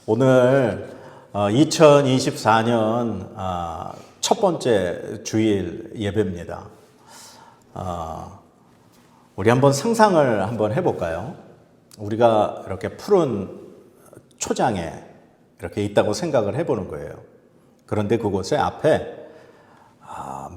오늘 2024년 첫 번째 주일 예배입니다. 우리 한번 상상을 한번 해볼까요? 우리가 이렇게 푸른 초장에 이렇게 있다고 생각을 해보는 거예요. 그런데 그곳에 앞에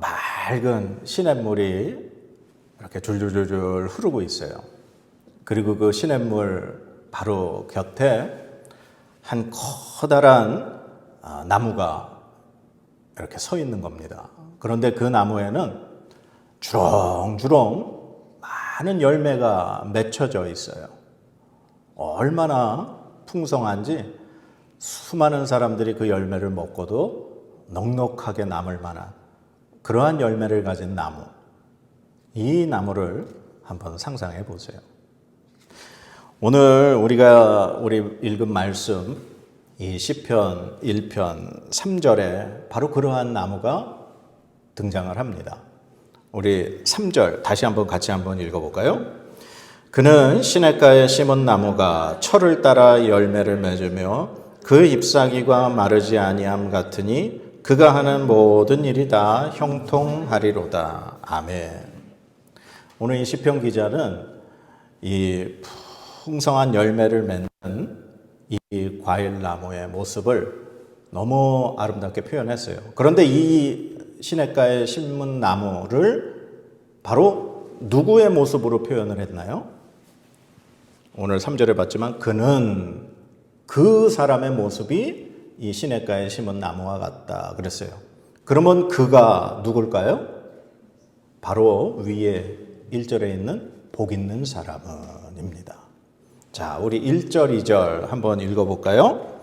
맑은 시냇물이 이렇게 줄줄줄줄 흐르고 있어요. 그리고 그 시냇물 바로 곁에 한 커다란 나무가 이렇게 서 있는 겁니다. 그런데 그 나무에는 주렁주렁 많은 열매가 맺혀져 있어요. 얼마나 풍성한지 수많은 사람들이 그 열매를 먹고도 넉넉하게 남을 만한 그러한 열매를 가진 나무. 이 나무를 한번 상상해 보세요. 오늘 우리가 읽은 말씀, 이 시편 1편 3절에 바로 그러한 나무가 등장을 합니다. 우리 3절 다시 한번 같이 한번 읽어볼까요? 그는 시냇가에 심은 나무가 철을 따라 열매를 맺으며 그 잎사귀가 마르지 아니함 같으니 그가 하는 모든 일이 다 형통하리로다. 아멘. 오늘 이 시편 기자는 이 풍성한 열매를 맺는 이 과일나무의 모습을 너무 아름답게 표현했어요. 그런데 이 시냇가에 심은 나무를 바로 누구의 모습으로 표현을 했나요? 오늘 3절에 봤지만 그는 그 사람의 모습이 이 시냇가에 심은 나무와 같다 그랬어요. 그러면 그가 누굴까요? 바로 위에 1절에 있는 복 있는 사람은입니다. 자, 우리 1절, 2절 한번 읽어볼까요?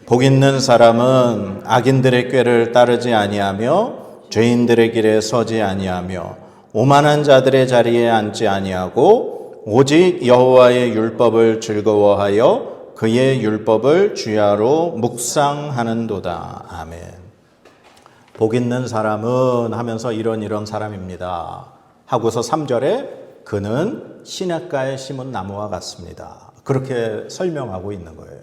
복 있는 사람은 악인들의 꾀를 따르지 아니하며 죄인들의 길에 서지 아니하며 오만한 자들의 자리에 앉지 아니하고 오직 여호와의 율법을 즐거워하여 그의 율법을 주야로 묵상하는도다. 아멘. 복 있는 사람은 하면서 이런 사람입니다. 하고서 3절에 그는 시냇가에 심은 나무와 같습니다. 그렇게 설명하고 있는 거예요.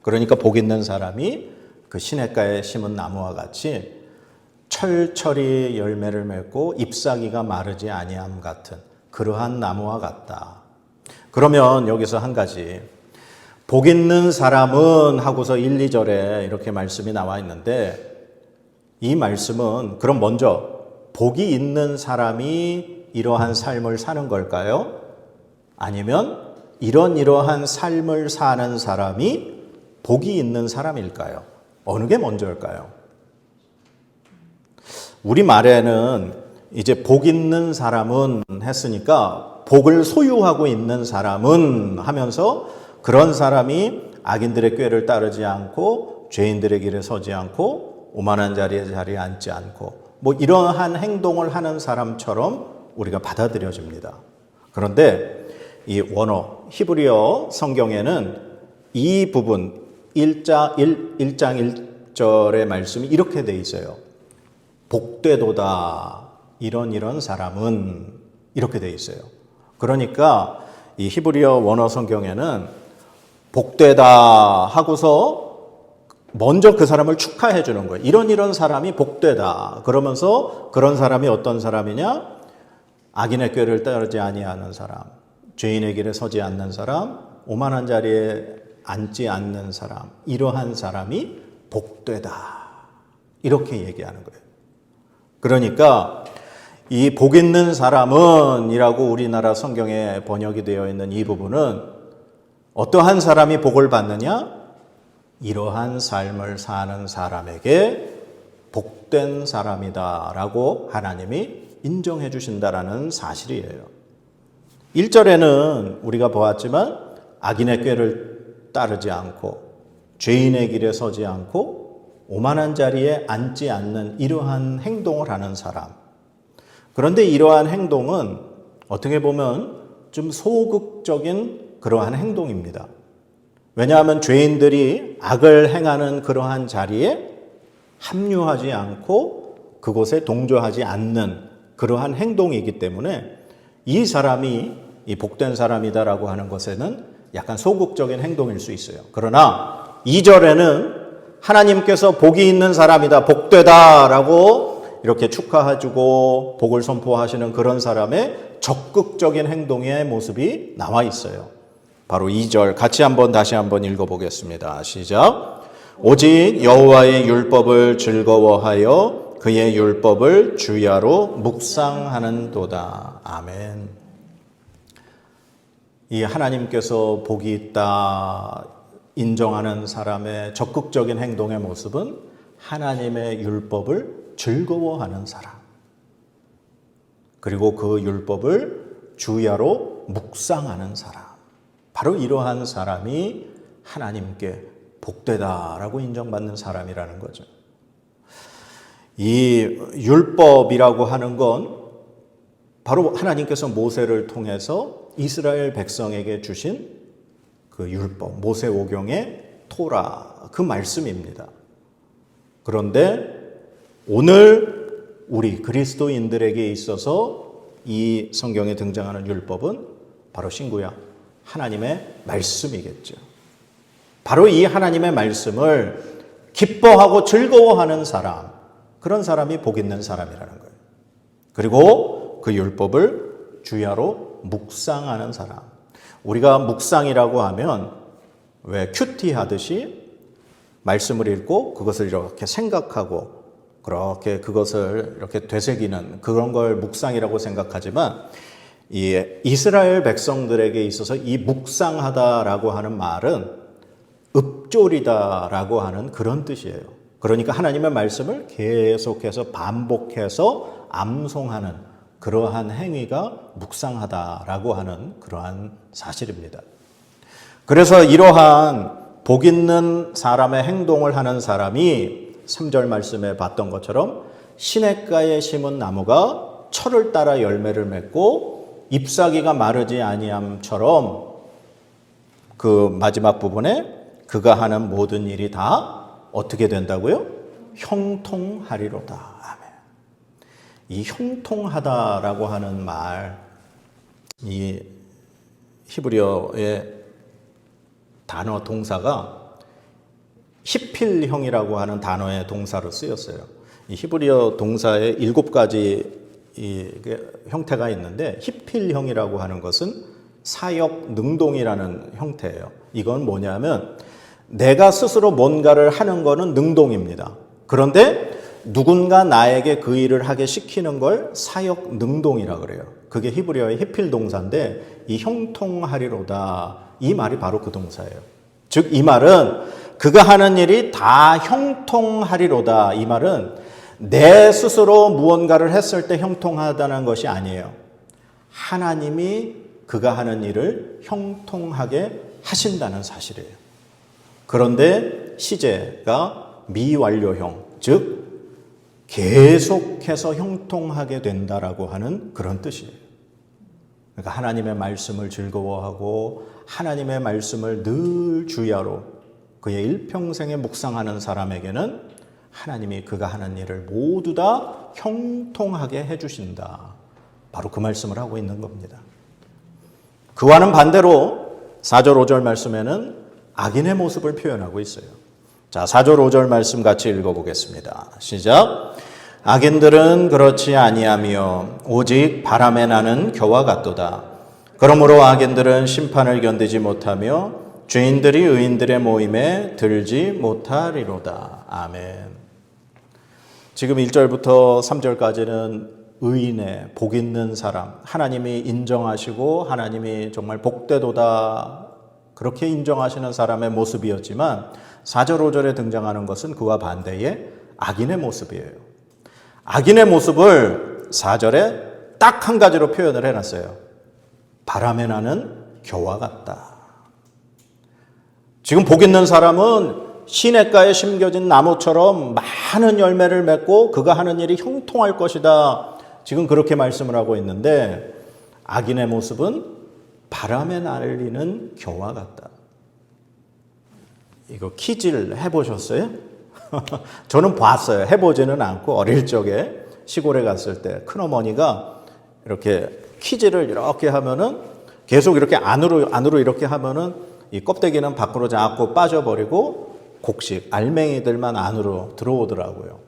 그러니까 복 있는 사람이 그 시냇가에 심은 나무와 같이 철철이 열매를 맺고 잎사귀가 마르지 아니함 같은 그러한 나무와 같다. 그러면 여기서 한 가지, 복 있는 사람은 하고서 1, 2절에 이렇게 말씀이 나와 있는데 이 말씀은 그럼 먼저 복이 있는 사람이 이러한 삶을 사는 걸까요? 아니면 이러한 삶을 사는 사람이 복이 있는 사람일까요? 어느 게 먼저일까요? 우리말에는 이제 복 있는 사람은 했으니까 복을 소유하고 있는 사람은 하면서 그런 사람이 악인들의 꾀를 따르지 않고 죄인들의 길에 서지 않고 오만한 자리에 앉지 않고 뭐 이러한 행동을 하는 사람처럼 우리가 받아들여집니다. 그런데 이 원어 히브리어 성경에는 이 부분 1장 1절의 말씀이 이렇게 돼 있어요. 복되도다 이런 사람은 이렇게 돼 있어요. 그러니까 이 히브리어 원어 성경에는 복되다 하고서 먼저 그 사람을 축하해 주는 거예요. 이런 사람이 복되다. 그러면서 그런 사람이 어떤 사람이냐? 악인의 꾀를 따르지 아니하는 사람, 죄인의 길에 서지 않는 사람, 오만한 자리에 앉지 않는 사람, 이러한 사람이 복되다. 이렇게 얘기하는 거예요. 그러니까 이 복 있는 사람은 이라고 우리나라 성경에 번역이 되어 있는 이 부분은 어떠한 사람이 복을 받느냐? 이러한 삶을 사는 사람에게 복된 사람이다라고 하나님이 인정해 주신다라는 사실이에요. 1절에는 우리가 보았지만 악인의 꾀를 따르지 않고 죄인의 길에 서지 않고 오만한 자리에 앉지 않는 이러한 행동을 하는 사람. 그런데 이러한 행동은 어떻게 보면 좀 소극적인 그러한 행동입니다. 왜냐하면 죄인들이 악을 행하는 그러한 자리에 합류하지 않고 그곳에 동조하지 않는 그러한 행동이기 때문에 이 사람이 이 복된 사람이다라고 하는 것에는 약간 소극적인 행동일 수 있어요. 그러나 2절에는 하나님께서 복이 있는 사람이다, 복되다라고 이렇게 축하해주고 복을 선포하시는 그런 사람의 적극적인 행동의 모습이 나와 있어요. 바로 2절 다시 한번 읽어보겠습니다. 시작. 오직 여호와의 율법을 즐거워하여 그의 율법을 주야로 묵상하는도다. 아멘. 이 하나님께서 복이 있다 인정하는 사람의 적극적인 행동의 모습은 하나님의 율법을 즐거워하는 사람, 그리고 그 율법을 주야로 묵상하는 사람, 바로 이러한 사람이 하나님께 복되다라고 인정받는 사람이라는 거죠. 이 율법이라고 하는 건 바로 하나님께서 모세를 통해서 이스라엘 백성에게 주신 그 율법, 모세오경의 토라, 그 말씀입니다. 그런데 오늘 우리 그리스도인들에게 있어서 이 성경에 등장하는 율법은 바로 신구약 하나님의 말씀이겠죠. 바로 이 하나님의 말씀을 기뻐하고 즐거워하는 사람, 그런 사람이 복 있는 사람이라는 거예요. 그리고 그 율법을 주야로 묵상하는 사람. 우리가 묵상이라고 하면 왜 큐티 하듯이 말씀을 읽고 그것을 이렇게 생각하고 그렇게 그것을 이렇게 되새기는 그런 걸 묵상이라고 생각하지만, 이 이스라엘 백성들에게 있어서 이 묵상하다라고 하는 말은 읊조리다라고 하는 그런 뜻이에요. 그러니까 하나님의 말씀을 계속해서 반복해서 암송하는 그러한 행위가 묵상하다라고 하는 그러한 사실입니다. 그래서 이러한 복 있는 사람의 행동을 하는 사람이 3절 말씀에 봤던 것처럼 시냇가에 심은 나무가 철을 따라 열매를 맺고 잎사귀가 마르지 아니함처럼, 그 마지막 부분에 그가 하는 모든 일이 다 어떻게 된다고요? 형통하리로다. 아멘. 이 형통하다라고 하는 말, 이 히브리어의 단어 동사가 히필형이라고 하는 단어의 동사로 쓰였어요. 이 히브리어 동사에 7가지 형태가 있는데, 히필형이라고 하는 것은 사역 능동이라는 형태예요. 이건 뭐냐면 내가 스스로 뭔가를 하는 거는 능동입니다. 그런데 누군가 나에게 그 일을 하게 시키는 걸 사역 능동이라 그래요. 그게 히브리어의 히필 동사인데, 이 형통하리로다, 이 말이 바로 그 동사예요. 즉 이 말은 그가 하는 일이 다 형통하리로다, 이 말은 내 스스로 무언가를 했을 때 형통하다는 것이 아니에요. 하나님이 그가 하는 일을 형통하게 하신다는 사실이에요. 그런데 시제가 미완료형, 즉 계속해서 형통하게 된다라고 하는 그런 뜻이에요. 그러니까 하나님의 말씀을 즐거워하고 하나님의 말씀을 늘 주야로 그의 일평생에 묵상하는 사람에게는 하나님이 그가 하는 일을 모두 다 형통하게 해주신다. 바로 그 말씀을 하고 있는 겁니다. 그와는 반대로 4절 5절 말씀에는 악인의 모습을 표현하고 있어요. 자, 4절 5절 말씀 같이 읽어보겠습니다. 시작. 악인들은 그렇지 아니하며 오직 바람에 나는 겨와 같도다. 그러므로 악인들은 심판을 견디지 못하며 죄인들이 의인들의 모임에 들지 못하리로다. 아멘. 지금 1절부터 3절까지는 의인의 복 있는 사람, 하나님이 인정하시고 하나님이 정말 복되도다 그렇게 인정하시는 사람의 모습이었지만, 4절 5절에 등장하는 것은 그와 반대의 악인의 모습이에요. 악인의 모습을 4절에 딱 한 가지로 표현을 해놨어요. 바람에 나는 겨와 같다. 지금 복 있는 사람은 시냇가에 심겨진 나무처럼 많은 열매를 맺고 그가 하는 일이 형통할 것이다. 지금 그렇게 말씀을 하고 있는데, 악인의 모습은 바람에 날리는 겨와 같다. 이거 키질 해보셨어요? 저는 봤어요. 해보지는 않고 어릴 적에 시골에 갔을 때 큰어머니가 이렇게 키질을 이렇게 하면은 계속 이렇게 안으로 이렇게 하면은 이 껍데기는 밖으로 자꾸 빠져버리고 곡식, 알맹이들만 안으로 들어오더라고요.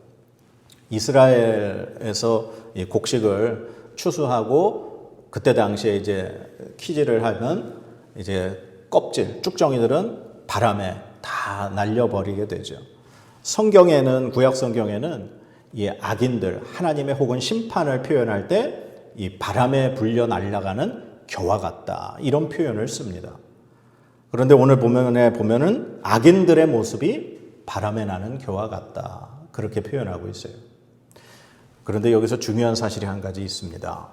이스라엘에서 이 곡식을 추수하고 그때 당시에 이제 키질을 하면 이제 껍질, 쭉정이들은 바람에 다 날려버리게 되죠. 성경에는, 구약 성경에는 이 악인들, 하나님의 혹은 심판을 표현할 때 이 바람에 불려 날아가는 겨와 같다, 이런 표현을 씁니다. 그런데 오늘 보면은 악인들의 모습이 바람에 나는 겨와 같다, 그렇게 표현하고 있어요. 그런데 여기서 중요한 사실이 한 가지 있습니다.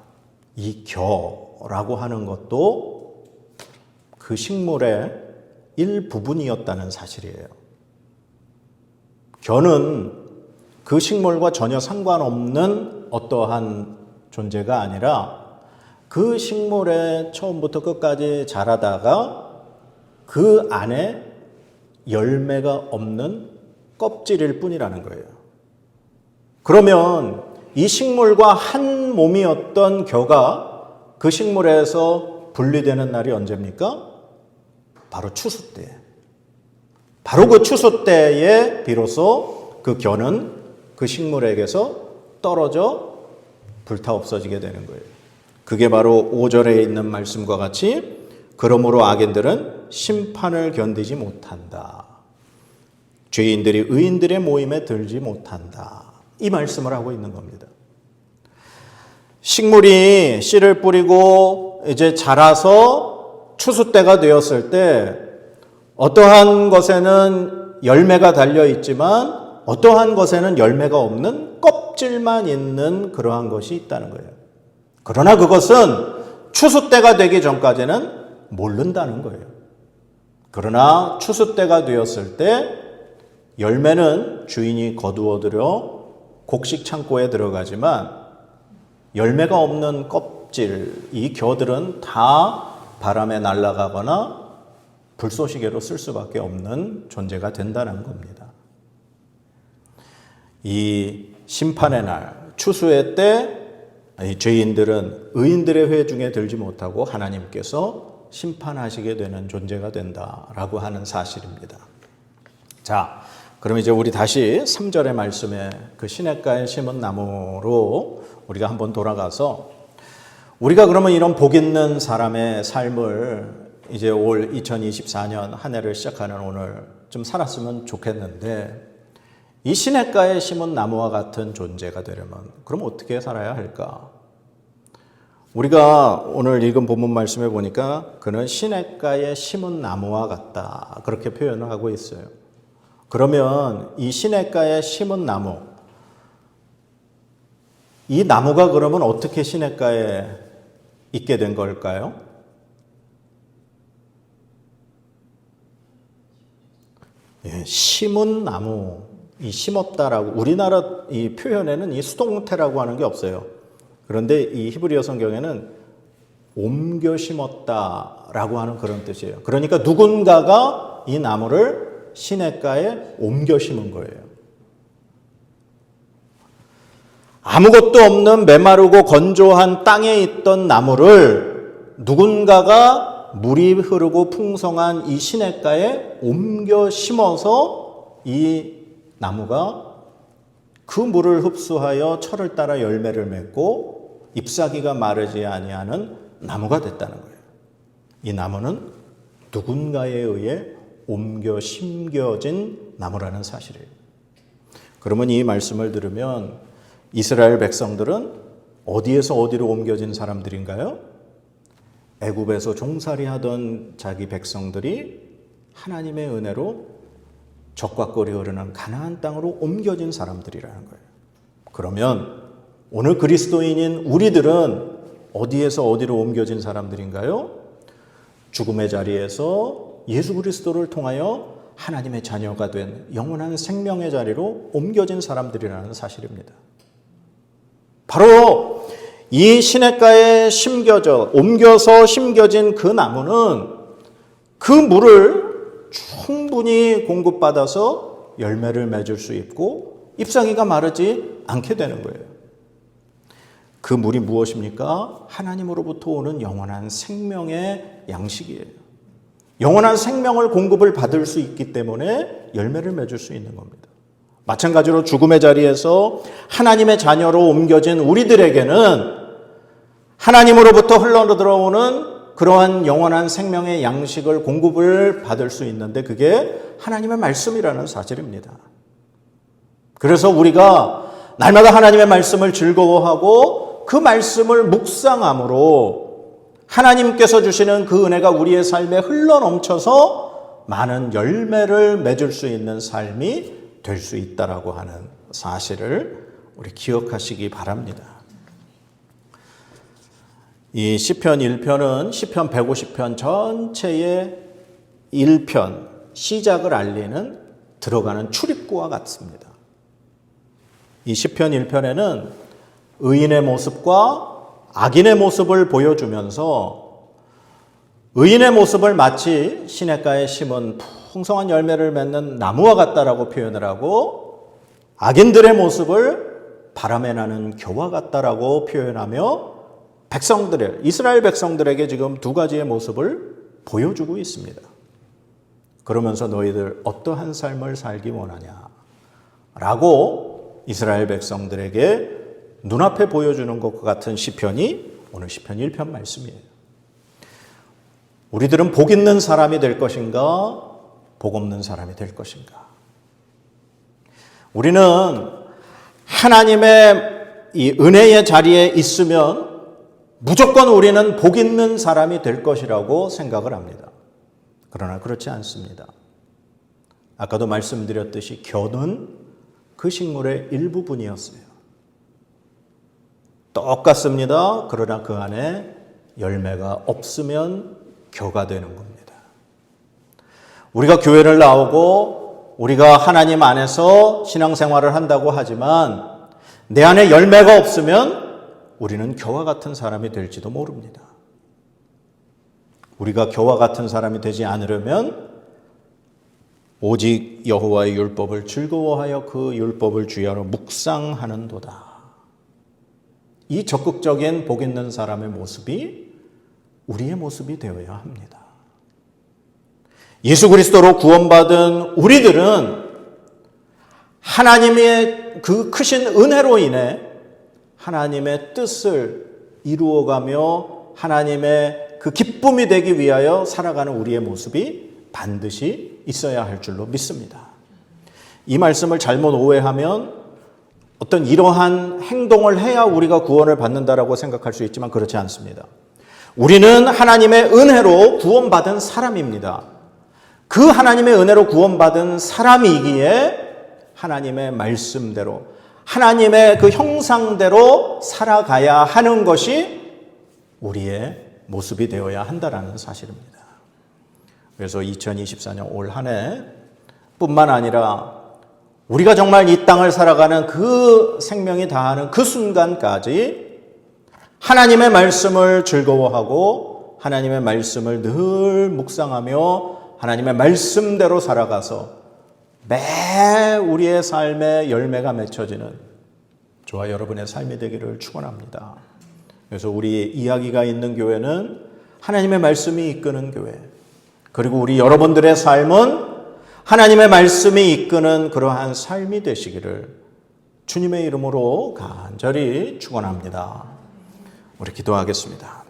이 겨라고 하는 것도 그 식물의 일부분이었다는 사실이에요. 겨는 그 식물과 전혀 상관없는 어떠한 존재가 아니라 그 식물에 처음부터 끝까지 자라다가 그 안에 열매가 없는 껍질일 뿐이라는 거예요. 그러면 이 식물과 한 몸이었던 겨가 그 식물에서 분리되는 날이 언제입니까? 바로 추수 때. 바로 그 추수 때에 비로소 그 겨는 그 식물에게서 떨어져 불타 없어지게 되는 거예요. 그게 바로 5절에 있는 말씀과 같이 그러므로 악인들은 심판을 견디지 못한다. 죄인들이 의인들의 모임에 들지 못한다. 이 말씀을 하고 있는 겁니다. 식물이 씨를 뿌리고 이제 자라서 추수 때가 되었을 때 어떠한 것에는 열매가 달려 있지만 어떠한 것에는 열매가 없는 껍질만 있는 그러한 것이 있다는 거예요. 그러나 그것은 추수 때가 되기 전까지는 모른다는 거예요. 그러나 추수 때가 되었을 때 열매는 주인이 거두어들여 곡식 창고에 들어가지만 열매가 없는 껍질, 이 겨들은 다 바람에 날아가거나 불쏘시개로 쓸 수밖에 없는 존재가 된다는 겁니다. 이 심판의 날, 추수의 때 죄인들은 의인들의 회 중에 들지 못하고 하나님께서 심판하시게 되는 존재가 된다라고 하는 사실입니다. 자, 그럼 이제 우리 다시 3절의 말씀에 그 시냇가에 심은 나무로 우리가 한번 돌아가서 우리가 그러면 이런 복 있는 사람의 삶을 이제 올 2024년 한 해를 시작하는 오늘 좀 살았으면 좋겠는데 이 시냇가에 심은 나무와 같은 존재가 되려면 그럼 어떻게 살아야 할까? 우리가 오늘 읽은 본문 말씀에 보니까 그는 시냇가에 심은 나무와 같다, 그렇게 표현을 하고 있어요. 그러면 이 시냇가에 심은 나무, 이 나무가 그러면 어떻게 시냇가에 있게 된 걸까요? 예, 심은 나무, 이 심었다라고, 우리나라 이 표현에는 이 수동태라고 하는 게 없어요. 그런데 이 히브리어 성경에는 옮겨 심었다라고 하는 그런 뜻이에요. 그러니까 누군가가 이 나무를 시냇가에 옮겨 심은 거예요. 아무것도 없는 메마르고 건조한 땅에 있던 나무를 누군가가 물이 흐르고 풍성한 이 시냇가에 옮겨 심어서 이 나무가 그 물을 흡수하여 철을 따라 열매를 맺고 잎사귀가 마르지 아니하는 나무가 됐다는 거예요. 이 나무는 누군가에 의해 옮겨 심겨진 나무라는 사실이에요. 그러면 이 말씀을 들으면 이스라엘 백성들은 어디에서 어디로 옮겨진 사람들인가요? 애굽에서 종살이하던 자기 백성들이 하나님의 은혜로 적과 꿀이 흐르는 가나안 땅으로 옮겨진 사람들이라는 거예요. 그러면 오늘 그리스도인인 우리들은 어디에서 어디로 옮겨진 사람들인가요? 죽음의 자리에서 예수 그리스도를 통하여 하나님의 자녀가 된 영원한 생명의 자리로 옮겨진 사람들이라는 사실입니다. 바로 이 시냇가에 옮겨서 심겨진 그 나무는 그 물을 충분히 공급받아서 열매를 맺을 수 있고 잎사귀가 마르지 않게 되는 거예요. 그 물이 무엇입니까? 하나님으로부터 오는 영원한 생명의 양식이에요. 영원한 생명을 공급을 받을 수 있기 때문에 열매를 맺을 수 있는 겁니다. 마찬가지로 죽음의 자리에서 하나님의 자녀로 옮겨진 우리들에게는 하나님으로부터 흘러들어오는 그러한 영원한 생명의 양식을 공급을 받을 수 있는데 그게 하나님의 말씀이라는 사실입니다. 그래서 우리가 날마다 하나님의 말씀을 즐거워하고 그 말씀을 묵상함으로 하나님께서 주시는 그 은혜가 우리의 삶에 흘러넘쳐서 많은 열매를 맺을 수 있는 삶이 될 수 있다라고 하는 사실을 우리 기억하시기 바랍니다. 이 시편 1편은 시편 150편 전체의 1편 시작을 알리는 들어가는 출입구와 같습니다. 이 시편 1편에는 의인의 모습과 악인의 모습을 보여주면서 의인의 모습을 마치 시냇가에 심은 풍성한 열매를 맺는 나무와 같다라고 표현을 하고 악인들의 모습을 바람에 나는 겨와 같다라고 표현하며 이스라엘 백성들에게 지금 두 가지의 모습을 보여주고 있습니다. 그러면서 너희들 어떠한 삶을 살기 원하냐? 라고 이스라엘 백성들에게 눈앞에 보여주는 것과 같은 시편이 오늘 시편 1편 말씀이에요. 우리들은 복 있는 사람이 될 것인가? 복 없는 사람이 될 것인가? 우리는 하나님의 이 은혜의 자리에 있으면 무조건 우리는 복 있는 사람이 될 것이라고 생각을 합니다. 그러나 그렇지 않습니다. 아까도 말씀드렸듯이 겨는 그 식물의 일부분이었어요. 똑같습니다. 그러나 그 안에 열매가 없으면 겨가 되는 겁니다. 우리가 교회를 나오고 우리가 하나님 안에서 신앙생활을 한다고 하지만 내 안에 열매가 없으면 우리는 겨와 같은 사람이 될지도 모릅니다. 우리가 겨와 같은 사람이 되지 않으려면 오직 여호와의 율법을 즐거워하여 그 율법을 주야로 묵상하는도다. 이 적극적인 복 있는 사람의 모습이 우리의 모습이 되어야 합니다. 예수 그리스도로 구원받은 우리들은 하나님의 그 크신 은혜로 인해 하나님의 뜻을 이루어가며 하나님의 그 기쁨이 되기 위하여 살아가는 우리의 모습이 반드시 있어야 할 줄로 믿습니다. 이 말씀을 잘못 오해하면 어떤 이러한 행동을 해야 우리가 구원을 받는다라고 생각할 수 있지만 그렇지 않습니다. 우리는 하나님의 은혜로 구원받은 사람입니다. 그 하나님의 은혜로 구원받은 사람이기에 하나님의 말씀대로 하나님의 그 형상대로 살아가야 하는 것이 우리의 모습이 되어야 한다라는 사실입니다. 그래서 2024년 올 한 해 뿐만 아니라 우리가 정말 이 땅을 살아가는 그 생명이 다하는 그 순간까지 하나님의 말씀을 즐거워하고 하나님의 말씀을 늘 묵상하며 하나님의 말씀대로 살아가서 매 우리의 삶에 열매가 맺혀지는 저와 여러분의 삶이 되기를 축원합니다. 그래서 우리 이야기가 있는 교회는 하나님의 말씀이 이끄는 교회, 그리고 우리 여러분들의 삶은 하나님의 말씀이 이끄는 그러한 삶이 되시기를 주님의 이름으로 간절히 축원합니다. 우리 기도하겠습니다.